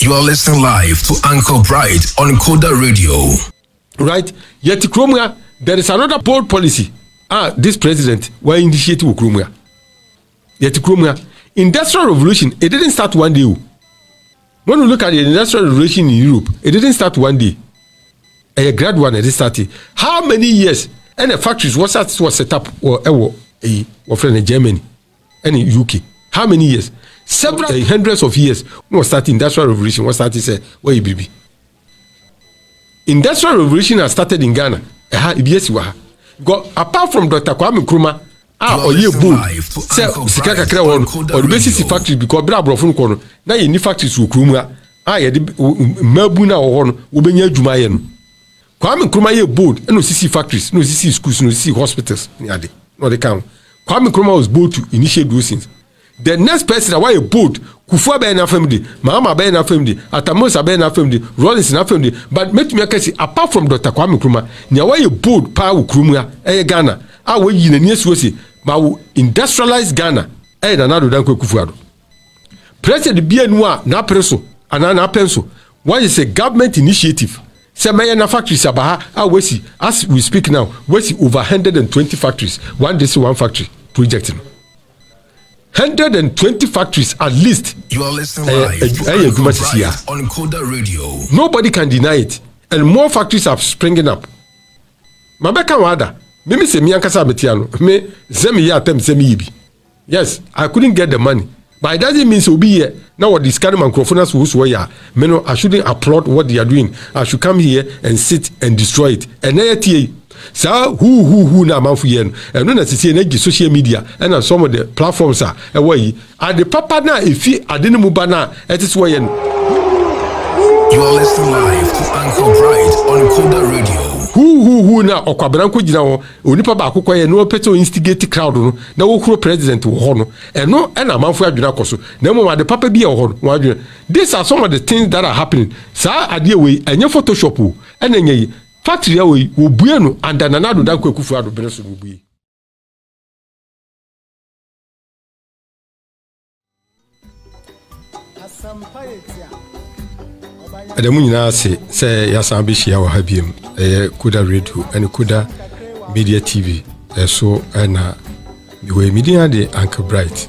You are listening live to Uncle Bright on Coda Radio. Right? Yet Nkrumah, there is another bold policy. This president will initiate Nkrumah. Yet Nkrumah, Industrial Revolution, it didn't start one day. When we look at the Industrial Revolution in Europe, it didn't start one day. A gradual it started. How many years? And the factories was set up or in Germany and in UK. How many years? Several hundreds of years. When was started Industrial Revolution? Was started say where you be? Industrial Revolution has started in Ghana. Yes, apart from Dr. Kwame Nkrumah, or you boom, say Sikaka Kra or the basic factory because Bra Brofun Kono. Now you need factories to Nkrumah. Melbuna or Ubenya Jumayen. Kwame Nkrumah ye bold, and no CC factories, no CC schools, no CC hospitals. No they count. Kwame Nkrumah was bold to initiate those things. The next person that was bold, Kufuor be na family, Mahama be na family, Atamosa be na family, Rollins na family. But make me say apart from Dr. Kwame Nkrumah, nya was bold pa Nkrumah Ghana. We yin ni suosi, ma industrialize Ghana. Na do dan Kufuor. President Bienwa na preso, na penso. What is a government initiative? Semaya na factories abaha we see as we speak now we see over 120 factories one factory project 120 factories at least. You are listening live on Coda Radio. Nobody can deny it, and more factories are springing up. Mabeka wada mimi se mi ankasa betiano me zemi ya tem zemi yibi. Yes, I couldn't get the money. But it doesn't mean so be here. Now what this kind of microphones who ya, I shouldn't applaud what they are doing. I should come here and sit and destroy it. And then so who na man for yen. And when I see energy social media and some of the platforms are away. Are the papa na if I didn't move na it is why you are listening live to Uncle Bright on Coda Radio. Who na okwabranko gina ho onipa ba akokọ ye no peto instigate crowd no na wo kuro president wo ho no eno na amanfo adwena koso na mo ade papa bi e ho no adwena. These are some of the things that are happening. Sa ade we enye photoshop o enye yi factory we obue no and nanado dan kwakufu ado bere so obue. Adamu nyina se yasan be hia wa habiem Coda Radio and Coda Media TV so na we media de Uncle Bright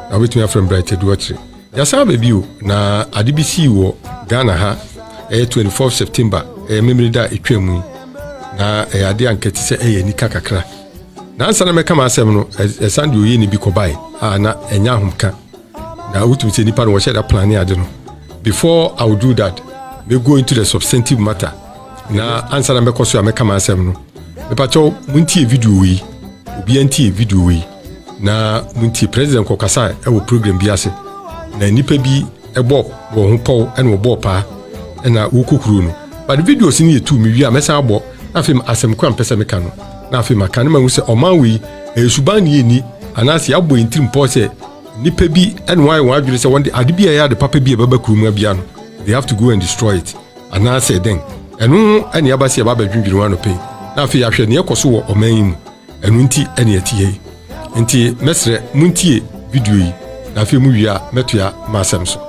na with me from Bright Eduardo yasan be bio na adibisi wo Ghana ha 24 September memory da etwam na ade ankati se nika kakra na ansa na meka ma asem no esande oye ni bi kobai na enya homka na utum se nipa no wo share plan ade no. Before I will do that, we go into the substantive matter. Na answer na meko so ya meka ma asem no. Me pacho muntie video wi. Obi antie video wi. Na muntie president kokasa e wo program bi ase. Na nipa bi ebo wo ho paw e na wo pa e na wo kokuru no. But the videos ni etu mi wi a mesa abo. Na fim asem kwa mpesa meka no. Na fim aka na ma hu se oman wi esuban ni eni anase abo intrim po se nipa bi and why adwere say one day ade bi ya de papa bi baba kuruma bia no they have to go and destroy it and I say then enu ani abasi baba dwindwiri wano pe na afi ahwe ne ekoso wo oman mu enu nti ani atie nti mesre muntie video yi na afi mu wia metua masem so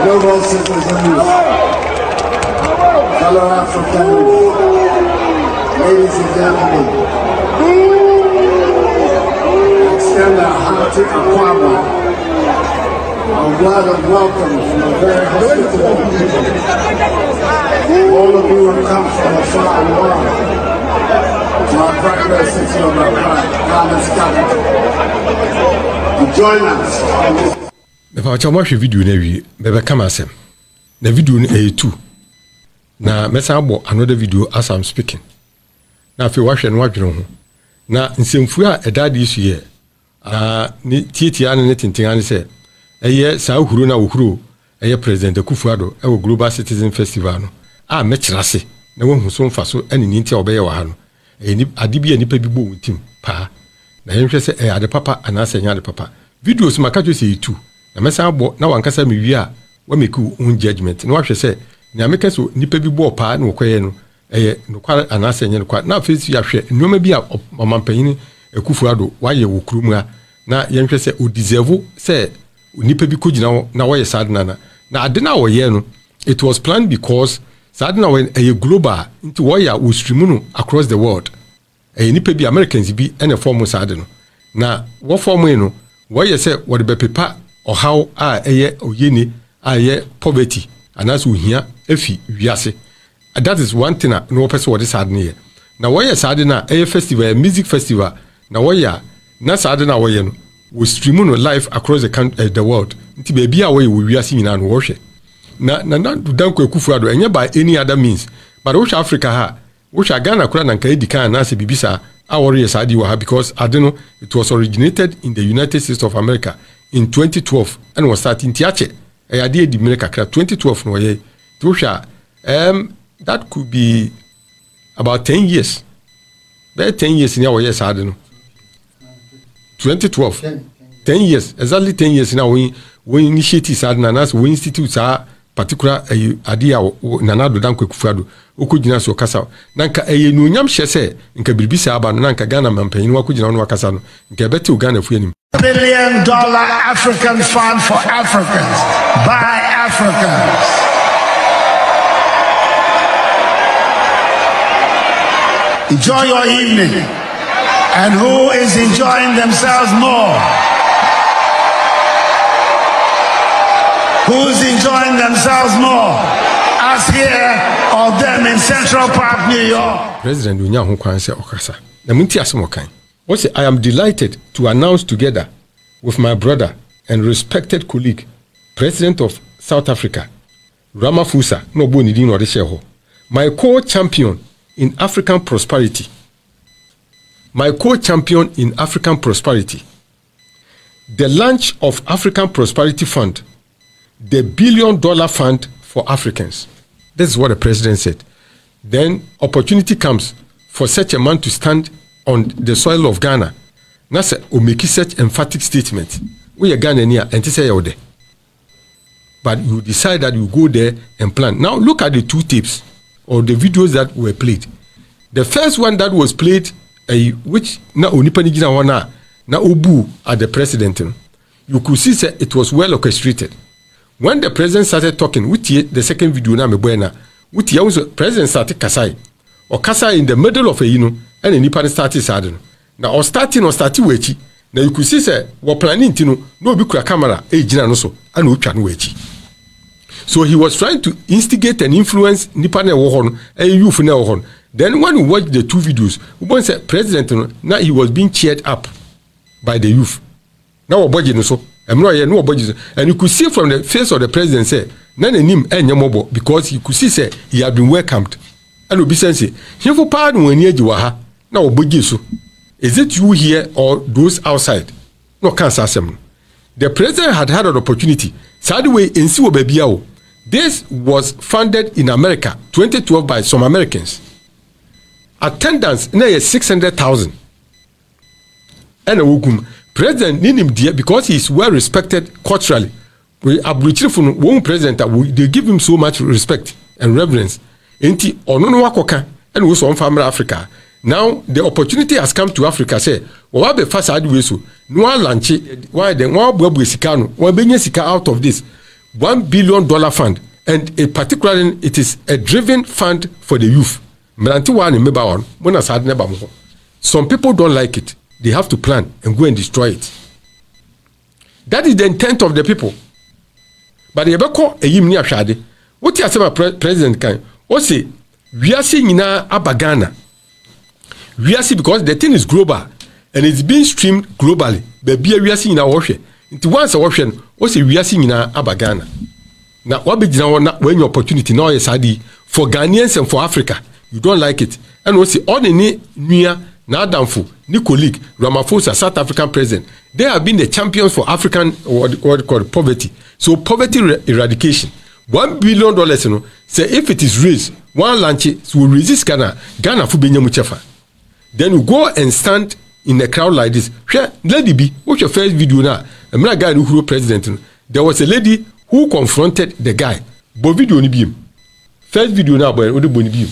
Global citizens, fellow Africans, ladies and gentlemen, extend a hearty Nkrumah, a word of welcome from a very hospitable people. All of you have come from afar and wide to our practice city of Accra, Ghana's capital, to join us on this. Me pa cha mo hwe video na wi be be kama asem na video no e2 na mesa abo another video as I'm speaking na fe wa hwe no adwene ho na nsemfu a edade isu ye ni tietia ne tintin ane se eye sa huru na wohuru eye president Akufo-Addo e wo Global Citizen Festival no a mekirase na wohu so mfa so ane ni ntia obeye wa ha no eni ade bi anipa bi bo wontim pa na yenhwe se ade papa anase nya ade papa videos makajo se itu na mesa abo na wankasa me wi a wa make un judgment na wahwe se na meka so nipa bi bo pa na wokoye no eye no kwa anase nya no kwa na face ya hwe nnoma bi a mamampanyin Akufo-Addo waye wo kurum na yenhwe se o deserve se nipa bi kogina na waye sadna na ade na woye no it was planned because sadna when a global into wire we stream no across the world nipa bi Americans bi ene form sadno na wo form no wire say what be pepa or how eye oyeni aye poverty anas ohia afi wiase that is one thing no person what is sadne here na wire sadna eye festival music festival na wire na sadna wire no we stream no live across the world nti be bia wire we wiase nyina no wo hwe na danko Akufo-Addo enye by any other means but which Africa ha which Ghana kura na nka edikan na se bibisa awori yesadi wa ha because adeno it was originated in the United States of America in 2012 and was starting tiache ade edi America kra 2012 no ye to that could be about 10 years be 10 years ni awoye sa adeno 2012 10 years exactly 10 years now we initiate sadna nas we institute sa particular idea nanado danko Akufo-Addo okugina so kasa nanka no nyam hyese nka birbisa aba no nanka Ghana mampanyin wakugina no wakasa no nka bete Ghana fu anim $1 billion African fund for Africans by Africans. Enjoy your evening. And who is enjoying themselves more? Who's enjoying themselves more? Us here or them in Central Park, New York? President Unya ho kwan se okasa. Na munti asemo kan. What say I am delighted to announce together with my brother and respected colleague, President of South Africa, Ramaphosa, no boni din ode sheho. My co-champion in African prosperity. My co-champion in African prosperity. The launch of African Prosperity Fund, the $1 billion fund for Africans. This is what the president said. Then opportunity comes for such a man to stand on the soil of Ghana. Nasa o make such emphatic statement. We are Ghanaian and say you there. But you decide that you go there and plan. Now look at the two tapes or the videos that were played. The first one that was played, which na onipanigina wana na obu at the president. You could see that it was well orchestrated. When the president started talking, the second video na meboena, president started kasai. Or kasai in the middle of a and a nipan started sadden. Now or starting wechi. Now you could see say we planning to no be camera jina no so and we can wechi. So he was trying to instigate and influence nipan wohon and youth na wohon. Then when we watched the two videos, we say president now he was being cheered up by the youth. Now we budget so no budget, and you could see from the face of the president say none him enyemobo because you could see say he had been welcomed. And obi say he for pardon when ye ha na we budget so. Is it you here or those outside? No cancer asem. The president had had an opportunity. Sadly, in Siwo Bebiao, this was funded in America 2012 by some Americans. Attendance na 600,000. And a president need him there because he is well respected culturally. We abridge from one president they give him so much respect and reverence. Enti onono wakoka and we so from Africa. Now the opportunity has come to Africa. Say, we be fast we so no launch why then one sika no one benye sika out of this $1 billion fund, and particularly it is a driven fund for the youth. Some people don't like it. They have to plan and go and destroy it. That is the intent of the people. But the Ebeko eyim ni ahwade. What you say president kan? O say we are seeing na abagana. We are seeing because the thing is global and it's being streamed globally. But we are seeing na wohwe. Nti once a wohwe no o se wiase nyina abagana na wabegina won na when your opportunity now is adi for Ghanaians and for Africa you don't like it and o se all the nua na adamfo ni colleague Ramaphosa South African president they have been the champions for African what called poverty so poverty eradication $1 billion no say if it is raised one lunch will resist Ghana for benya muchefa then you go and stand in a crowd like this. Lady B, what's your first video now? I'm not a guy who president. There was a lady who confronted the guy. But video ni beam. First video now, boy, beam.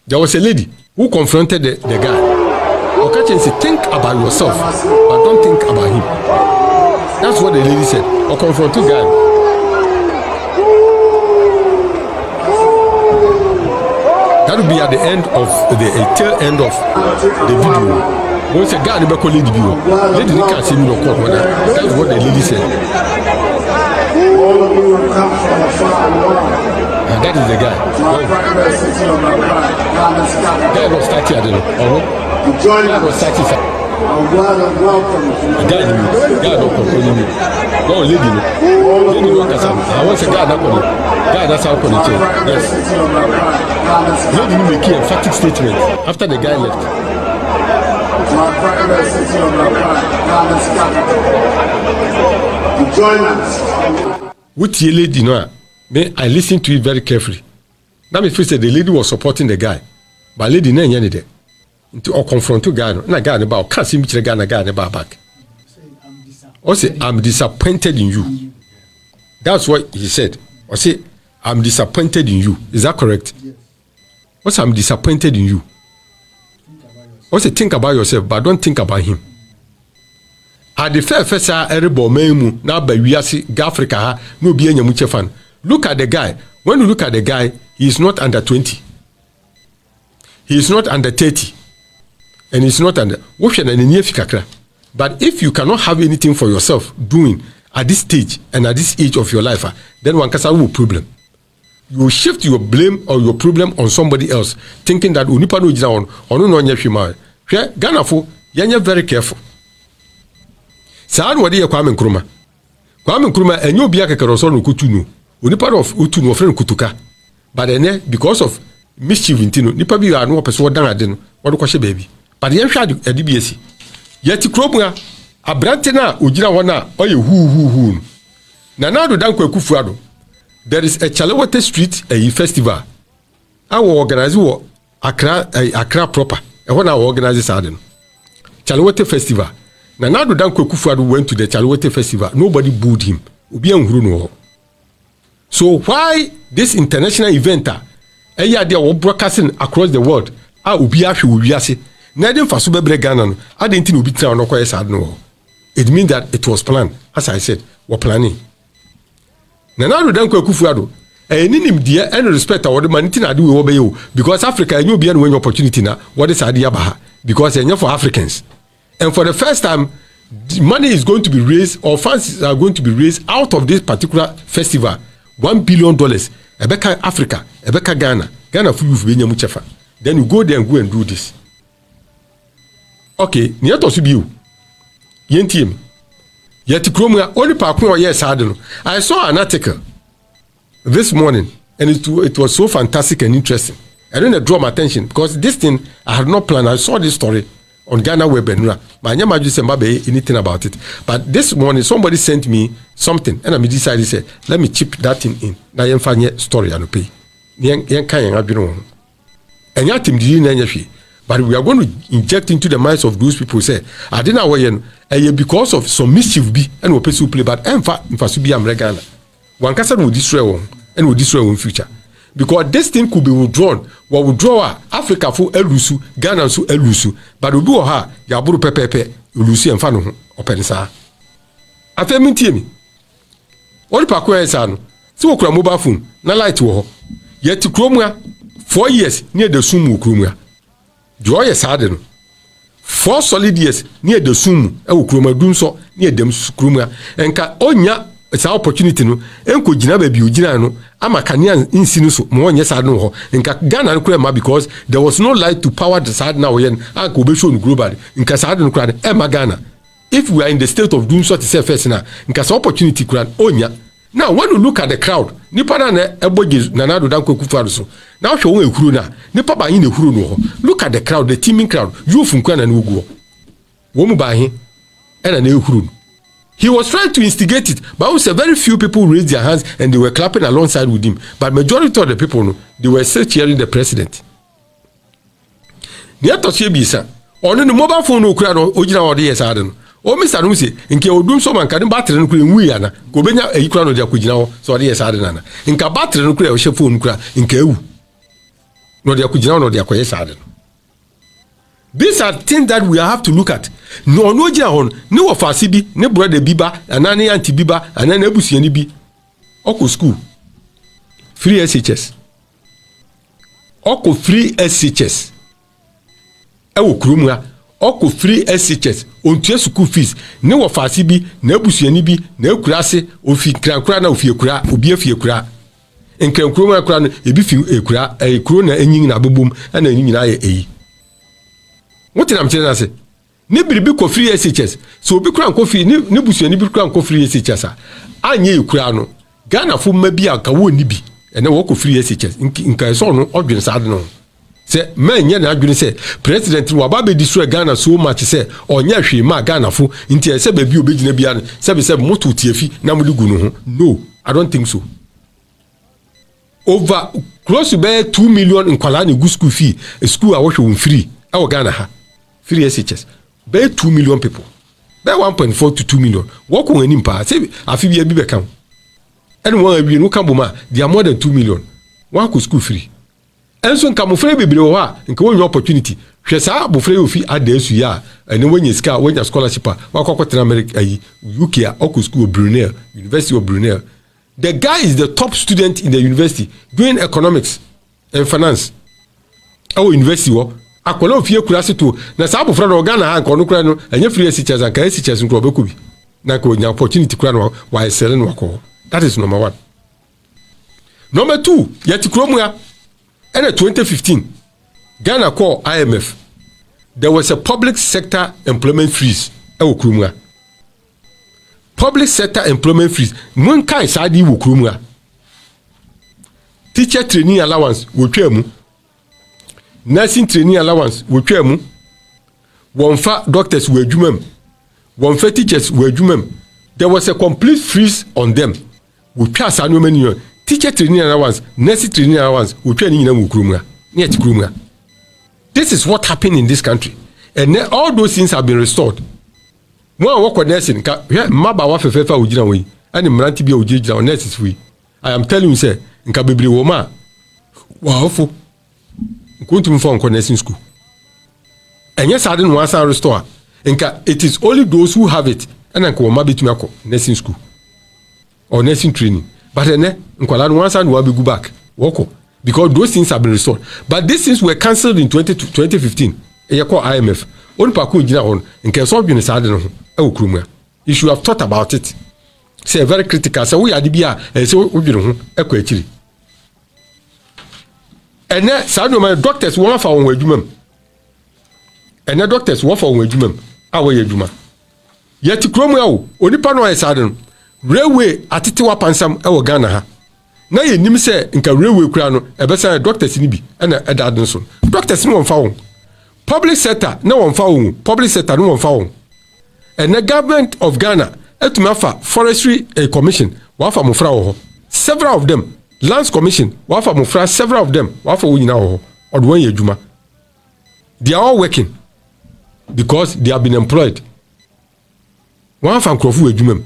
There was a lady who confronted the guy. Okachen said, think about yourself, but don't think about him. That's what the lady said. Or confront the guy. That will be at the end of the tail end of the video. Once a guy never called lady view, lady can't see me no court. That's what the lady said. And that is the guy. Guy was 30, I don't know. Guy was 30. Guy don't control me. No lady no. Lady no kasam. I want a guy that call. Guy that's how call it. Yes. Lady make an emphatic statement after the guy left. What the lady know? I listened to it very carefully. That means first the lady was supporting the guy, but lady no any there. Or confront to guy no. Na guy about can't see me the guy na guy about back. Or say I'm disappointed in you. That's what he said. Or say I'm disappointed in you. Is that correct? Yes. Or say I'm disappointed in you. Or say think about yourself, but don't think about him. At the first everybody memu na ba wiase Africa ha no bi anya muche fan. Look at the guy. When you look at the guy, he is not under 20. He is not under 30. And he's not under but if you cannot have anything for yourself doing at this stage and at this age of your life, then one can have a problem. You will shift your blame or your problem on somebody else, thinking that unipa no jina on no nyehwima. Ghana fo yenya very careful. Saan wadi ya Kwame Nkrumah. Kwame Nkrumah enyo obi akekere so no kutunu. Unipa of utunu ofren kutuka. But then because of mischief intino, nipa bi anu opese wodan ade no, wodo kwahye baby. But yen hwa adibiyesi. Yeti Nkrumah abrante na ogira wona oye hu. Na Addo danko akufuado. There is a Chalawete Street festival. I will organize Accra proper. I want to organize this Addo. Chalawete Festival. Na Addo danko akufuado went to the Chalawete Festival. Nobody booed him. Obi anhuru no. So why this international event they broadcasting across the world? Obi ahwe wiase. Na dem faso bebre Ghana no. Adenti no obi tra no kwa yesa no. It means that it was planned. As I said, we're planning. Na Addo danko akufuado eninim dia and respect award maniti na ade we obey because Africa enyo bia no when opportunity na what is ade abaha because enyo for Africans. And for the first time money is going to be raised or funds are going to be raised out of this particular festival. $1 billion ebeka Africa, ebeka Ghana for you benya muchefa. Then you go there and go and do this. Okay, ni to so biu yentim yet Nkrumah only pakun yes Addo. I saw an article this morning and it was so fantastic and interesting. I didn't draw my attention because this thing I had not planned. I saw this story on Ghana Web and my name just anything about it. But this morning somebody sent me something and I decided to say, let me chip that thing in. Now you find story and pay. And yet but we are going to inject into the minds of those people say, I didn't know because of some mischief be and we pursue play, but if be Ghana. One person will destroy one and will destroy one future. Because this thing could be withdrawn. What withdraw Africa for elusu, Ghana so elusu, but we do ha yaburu pepepe, elusu and fanu open sa. Afe mintie mi. Ori pa kwa esa no. Si okura mobile phone na light wo ho. Yet Nkrumah 4 years near the sumu Nkrumah. Joy is hard no. 4 solid years near the sumu e Nkrumah dun so near dem Nkrumah. Enka onya it's an opportunity no enko gina ba bi ogina no ama kania insinu so mo onye sad no ho nka Ghana no kura ma because there was no light to power the sad now yen anko be show no global nka sad no kura e ma Ghana if we are in the state of doom so to say first na nka opportunity kura onya. Now when you look at the crowd nipa na ebogi na Addo Danko Akufo-Addo so na hwe won ehuru na nipa ba yin ehuru no ho. Look at the crowd, the teeming crowd. Youth nkwa na nuguo wo mu ba he na ehuru. He was trying to instigate it, but also very few people raised their hands and they were clapping alongside with him. But majority of the people, no, they were still cheering the president. Near to see bisa, on the mobile phone, no crowd, original audience, I don't know. Oh, Mr. Numsi, in Keodum, so man can battery and queen Wiana, go benya a crown of Yakujino, so yes, I don't know. In Kabattery and Kura, phone cra, in Keu. No, the Yakujino, no, the Akoyas. These are things that we have to look at. No jahon, no of Asibi, no brother Biba, and any anti Biba, and then Ebusi and Ibi. Oko school. Free SHS. Oko free SHS. Ewo Nkrumah. Oko free SHS. On tia school fees. No of Asibi, no Ebusi and Ibi, no Kurase, Ofi Krankra, Ofi Kura, Ubia Kura. And Nkrumah Kran, Ebifi Ekura, a crona, and yin abubum, and a yin a. What am I telling you? Nibiri bi ko free SHS. So bi kura ko free ni busu ni bi kura ko free SHS. Anye kura no. Ghana fo ma bi aka wo ni bi. Ene wo ko free SHS. Nka so no odwen sa de no. Se man nya na adwene se president wa ba be destroy Ghana so much se onya hwe ma Ghana fo nti se ba bi obegina bia no se moto tiefi na mo gu no ho. No, I don't think so. Over close to 2 million nkwala ni gu school fee. School a wo hwe free. Awo Ghana ha. Free SHS. Be 2 million people. Be 1.4 to 2 million. What can any pa? Say afi bi be kan. Anyone we no kan boma, they are more than 2 million. One could school free. And so nka mo free bebre wo ha, nka wo opportunity. Hwe sa bo free ofi Addo su ya, and when you ska, when your scholarship wa kwakwaten America UK oku school Brunel, University of Brunel. The guy is the top student in the university doing economics and finance. Our university wo akola ofie kurase to na sa abofra no Ghana ha nko no kura no anya free SHS an ka SHS nko beku bi na ko nya opportunity kura no wa excel no ko. That is number 1. Number 2, yet Nkrumah in 2015 Ghana call IMF. There was a public sector employment freeze. Nkrumah. Public sector employment freeze. Mun kai sadi Nkrumah. Teacher training allowance wo twemu. Nursing training allowance wo twemu. Wonfa doctors wo adwumam. Wonfa teachers wo adwumam. There was a complete freeze on them. We twa sanu many teacher training allowance, nursing training allowance, we twa ni nyina wo Nkrumah. Ni Nkrumah. This is what happened in this country. And all those things have been restored. One work on nursing, maba wa fefefa ojina we. Ani mranti bia ojina on nurses free. I am telling you say, nka bebre wo ma. Wa ofo. Nkuntum for on nursing school. And yes, I didn't want to restore. Nka it is only those who have it. And nka wo ma betumi akọ nursing school or nursing training. But then nkwala no once and we go back. Woko. Because those things have been restored. But these things were cancelled in 2015. E call IMF. On pa ko jina on nka so dwene sa de no ho. Nkrumah. You should have thought about it. Say very critical. Say we ade bia say we dwene ho ekọ akiri. And then sa no my doctors won fa won adwumam. And the doctors won fa won adwumam. Awe adwuma. Yet Nkrumah o onipa no ay sa de no. Railway atitewa pansam ewo Ghana ha. Na ye nim se nka railway kura no ebesa doctors ni bi na edade so. Doctors no wonfa won. Public sector na wonfa won. Public sector no wonfa won. And the government of Ghana etumafa forestry commission wafa mofra wo ho. Several of them. Lands commission wafa mofra several of them wafa wo nyina wo ho. Odwan ye adwuma. They are all working because they have been employed. Wafa nkrofo adwumam.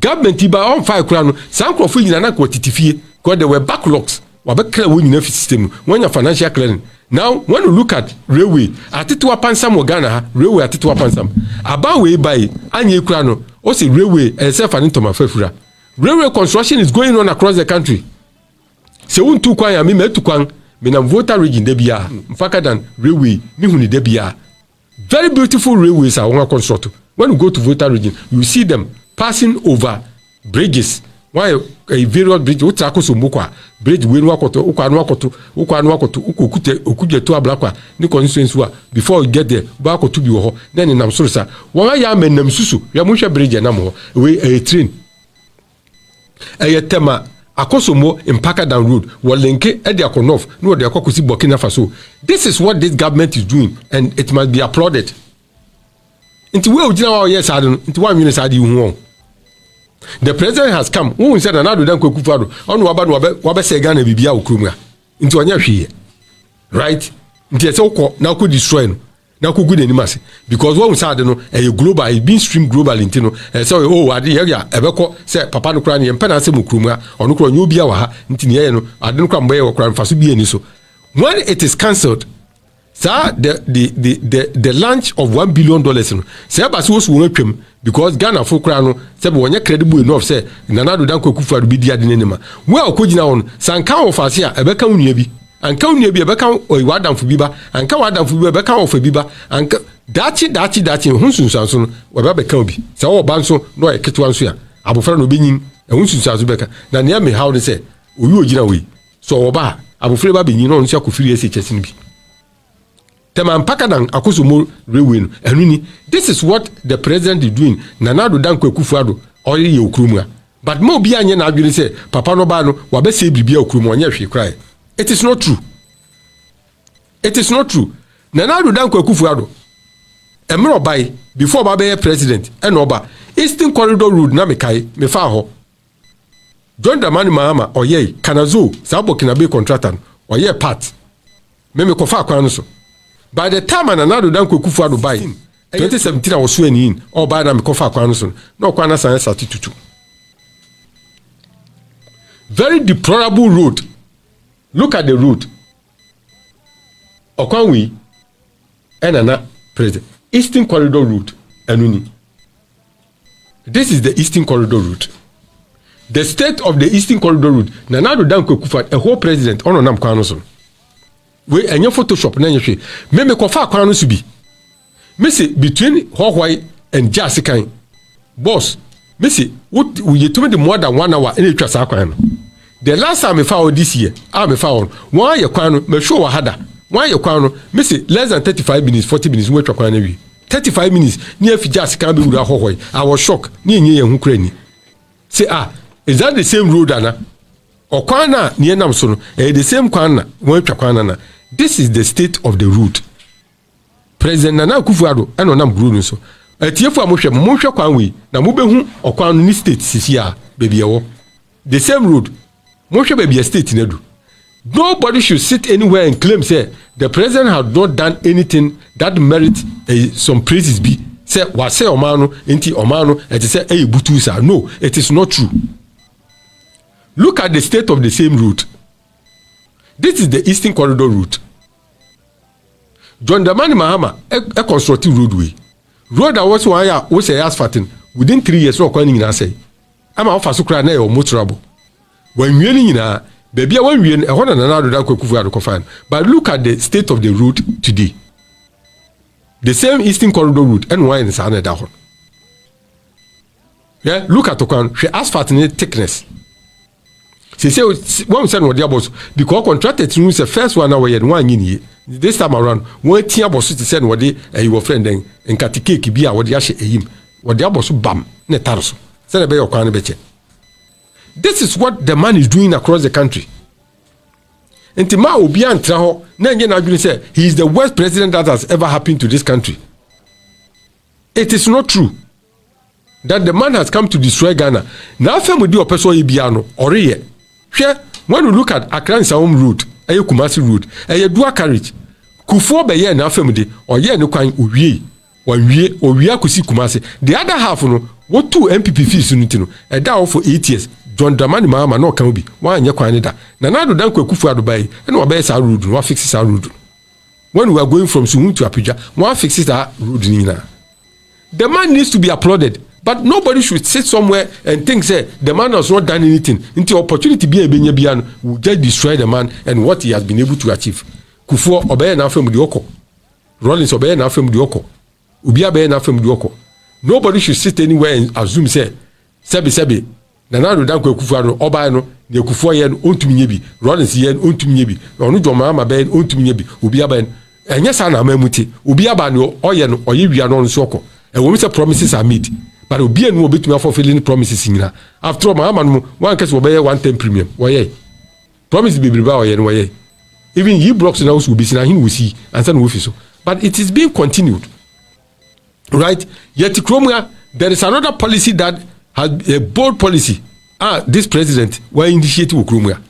Government iba on fire kura no san krofo nyina na ko titifie because there were backlogs wa be clear wo nyina system when your financial clearing. Now when you look at railway atitewa pansam wo Ghana ha railway atitewa pansam aba we buy anye kura no o say railway self and into mafafura. Railway construction is going on across the country. Se wontu kwan ya me metu kwan me na voter region de bia mfaka dan railway mi huni de bia. Very beautiful railways are on construct. When you go to voter region you see them passing over bridges why a various bridge utako so mbokwa bridge we no akoto ukwa no akoto ukuje to ablakwa ni constituency wa before you get there ba akoto bi wo ho then nam so sa won ya menam susu ya mo hwe bridge na mo we a train tema akosomo impaka down road wolenke e de akonof no de akokosi Burkina Faso. This is what this government is doing and it must be applauded. Into we ojina wa yes adu into 1 minute adu hu. The president has come. Who said Addo dan Akufo-Addo onu waba no wabe se Ghana bibia Nkrumah. Into anya hwe. Right? Into se ukọ na ko destroy no. Na ko good animase because what we said no e global e being stream global into no so ade ya ebekọ say papa no kra ne mpa na se Nkrumah onu kra nyo bia wa ha nti ne ye no ade no kra mboye wo kra mfaso bi ani so when it is cancelled. Sir, the launch of $1 billion no. Say ba so wo atwam because Ghana for kra no say be wonye credible enough say Addo dan Akufo-Addo bi dia de nenema. We akogina won sanka ofase a ebeka unua bi. Anka unua bi ebeka wadamfo bi ba. Anka wadamfo bi ebeka ofa bi ba. Anka dachi hunsunsanso no we beka bi. Say wo ba nso no e ketwa nso ya. Abofra no benyin hunsunsanso beka. Na ne me how they say oyi ogina we. So wo ba abofra ba benyin no nso akofiri SHS ni bi. Teman pakadan akosomo railway no enuni. This is what the president is doing. Addo dan Akufo-Addo or ye Nkrumah. But mo bi anye na adwene say papa no ba no wabe se bibia Nkrumah onye hwe krai. It is not true. It is not true. Addo dan Akufo-Addo emro bai before ba be president and oba Eastern Corridor Road na mekai me fa ho. John Dramani Mahama oye Kanazo Sabo Kinabe contractor oye part. Me kofa akwan no so. By the time Addo dan Akufo-Addo buy 2017 I was sworn in or by na me kofa akwan no so no kwana san satutu. Very deplorable road. Look at the road. Okwanwi enana president Eastern Corridor Road enuni. This is the Eastern Corridor Route. The state of the Eastern Corridor Route. Addo dan Akufo-Addo a whole president ono nam kwano so. We enye Photoshop na nyehwe. Me kofa kwano so bi. Me say between Hohwai and Jasikan. Boss, me say what we told me more than 1 hour any twa sa kwano. The last time me found this year, me found one year kwano me show wa hada. 1 year kwano me say less than 35 minutes, 40 minutes we twa kwano wi. 35 minutes near Jasikan be wura Hohwai. I was shocked. Ni enye hu kra ni. Say is that the same road ana? Okwana ni enam so no, the same kwana we twa kwana na. This is the state of the road. President Nana Akufo-Addo eno nam guru so. Atiefo amohwe monhwe kwan we na mobehu okwan no ni state sisi a baby ewo. The same road. Monhwe baby state na do. Nobody should sit anywhere and claim say the president has not done anything that merit some praises be. Say wa say omano enti omano et say butu sa. No, it is not true. Look at the state of the same road. This is the Eastern Corridor Route. John Dramani Mahama a constructive roadway. Road that was one year was a asphalting within 3 years. No calling in say. I'm off as Ukraine or more trouble. When we na baby when we a one another dan Akufo-Addo confine. But look at the state of the road today. The same Eastern Corridor Route and why in Sana down. Yeah, look at Okwan. She asphalting thickness. She say one said what the boss because contracted to the first 1 hour and 1 year. This time around, one tia boss to send what they your friend then and Katike be what the ashe him. What the boss bam ne tarso. Send a bay of beche. This is what the man is doing across the country. And Tima Obian Traho, Nangan Agri said he is the worst president that has ever happened to this country. It is not true that the man has come to destroy Ghana. Now, family do a person Ibiano or here. When we look at Accra Nsaom Road, Kumasi Road, dual carriage, Kufo be ye na family or ye no kwan owie, owie kusi Kumasi. The other half no, what 2 MPP fees unity no, da for 8 years. John Dramani Mahama no kan bi, wan ye kwan da. Addo dan Akufo-Addo bai, and we be sa road, we fix sa road. When we are going from Sumu to Abuja, we fix that road ni na. The man needs to be applauded. But nobody should sit somewhere and think say the man has not done anything. Until opportunity be a benyabian will just destroy the man and what he has been able to achieve. Kufo obey na fem di oko. Rollins obey na fem di oko. Ubi obey na fem di oko. Nobody should sit anywhere and assume say sebi Nana Addo Dankwa Akufo-Addo oba no ne Akufo ye no ontumi nye bi Rollins ye no ontumi nye bi ono Joma ma be ontumi nye bi obi aba enye sa na amamuti obi aba no oye no oye wia no nso okọ e wo say promises are made but obi enu obetumi afulfilling promises nyina after all ma no one case wo be 110 premium woye promise be briba oye no woye even ye blocks now will be seen and he will see and then will so but it is being continued, right? Yet Nkrumah, there is another policy that has a bold policy. This president will initiate Nkrumah.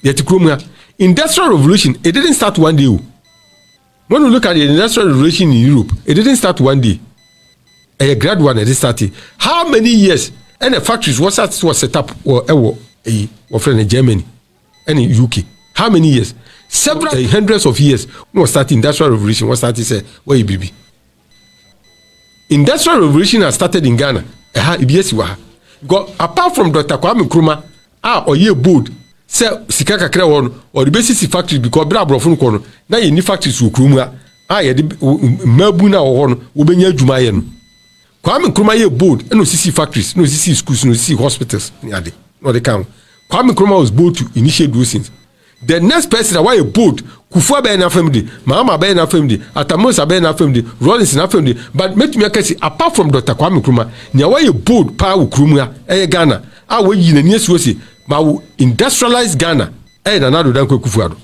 Yet Nkrumah, industrial revolution, it didn't start one day. When we look at the industrial revolution in Europe, it didn't start one day. A gradual one, it started. How many years? And the factories was set up or in Germany and in UK. How many years? Several hundreds of years. No starting industrial revolution. What started say where you be? Industrial revolution has started in Ghana. Got apart from Dr. Kwame Nkrumah, or ye board. Say Sikaka Kra or the basic factory because bra brofun kono. Now ye new factories to Nkrumah. Ye the Melbuna or Ubenya Jumayen. Kwame Nkrumah ye board and no CC factories, no CC schools, no CC hospitals. No they count. Kwame Nkrumah was bold to initiate those things. The next person why a boat, Kufuor be na family, Mahama be na family, Atamosa be na family, Rollins na family. But make me say apart from Dr. Kwame Nkrumah, nya why a boat pa Nkrumah Ghana. We yi na so say ma industrialize Ghana. Nana Addo Dankwa Akufo-Addo.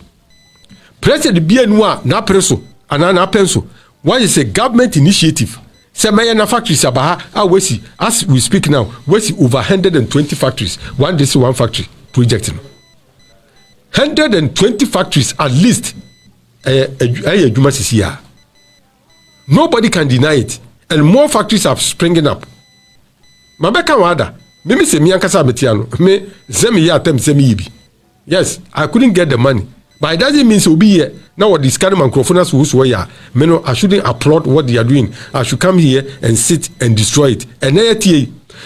President Bienua na preso na penso. Why is a government initiative? Say na factories abaha as we speak now, we see over 120 factories. One this one factory project. 120 factories at least. Nobody can deny it, and more factories are springing up. Mabeka wada, me say me ankasa betiano, me zemi ya tem zemi yibi. Yes, I couldn't get the money, but it doesn't mean so be here. Now what this kind of microphones who ya, me I shouldn't applaud what they are doing. I should come here and sit and destroy it. And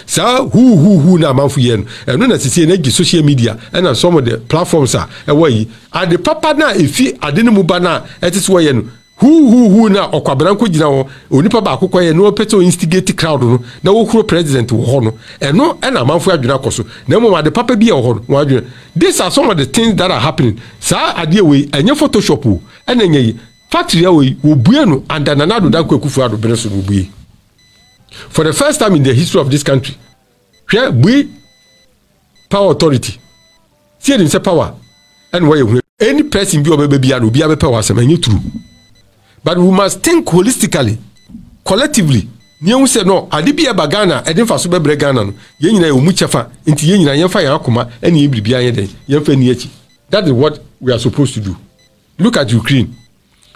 so who na manfu yen and no necessarily social media and some of the platforms are the papa na efi adene mu ba na etis wo yen who na okwabranko gina wo onipa ba akokọ yen no peto instigate crowd no na wo kuro president wo ho no eno na manfu adwena koso na mo the papa bi e wo ho no adwena. These are some of the things that are happening. Sa ade we enye photoshop o ena enye factory we wo bue no and Nana Addo Dankwa Akufo-Addo beneso wo bue. For the first time in the history of this country, we power authority. See him say power. And why any person be a power true. But we must think holistically, collectively. Niye say no, adibi e bagana, edin fa so bebre Ghana no. Ye nyina e omu chefa, nti ye nyina yemfa yan akoma, ene ye bibia ye den, yemfa ni echi. That is what we are supposed to do. Look at Ukraine.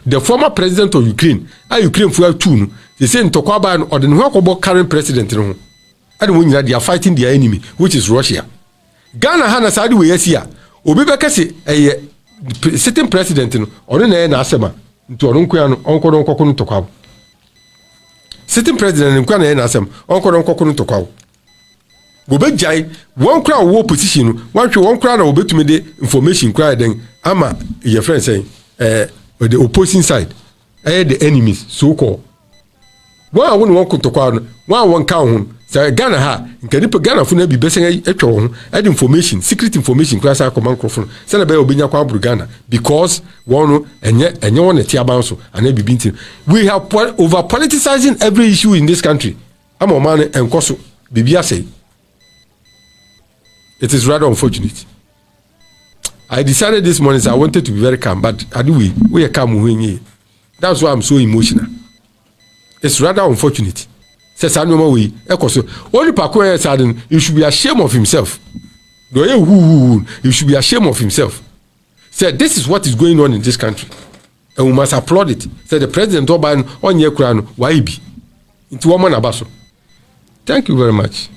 The former president of Ukraine, Ukraine for 2 no. They say Ntokwaba or the Nwakobo current president no. And when they are fighting their enemy, which is Russia. Ghana hana sadi we yesia. Obi beka se sitting president no or na asema nto onkwa no onkodo nkoko Ntokwaba. Sitting president nkwa na asema onkodo nkoko Ntokwaba. Gobe jai one kra wo position no, one kra na obetumi de information kra den ama your friend saying the opposing side the enemies so called. One won't to Tokwa, one count. Say Ghana ha, Nkanipa Ghana for be best add information, secret information, class our command microphone. Send a Obinya Kwabru Ghana because one and yet and you want a tiabanso and be beaten. We have over politicizing every issue in this country. I'm a man and Koso, Bibia say. It is rather unfortunate. I decided this morning I wanted to be very calm, but I do we are calm when ye. That's why I'm so emotional. It's rather unfortunate. Says I know way. Only Pakoya said you should be ashamed of himself. You should be ashamed of himself. Said this is what is going on in this country. And we must applaud it. Said the president Oban on your crown, why be? Into woman abaso. Thank you very much.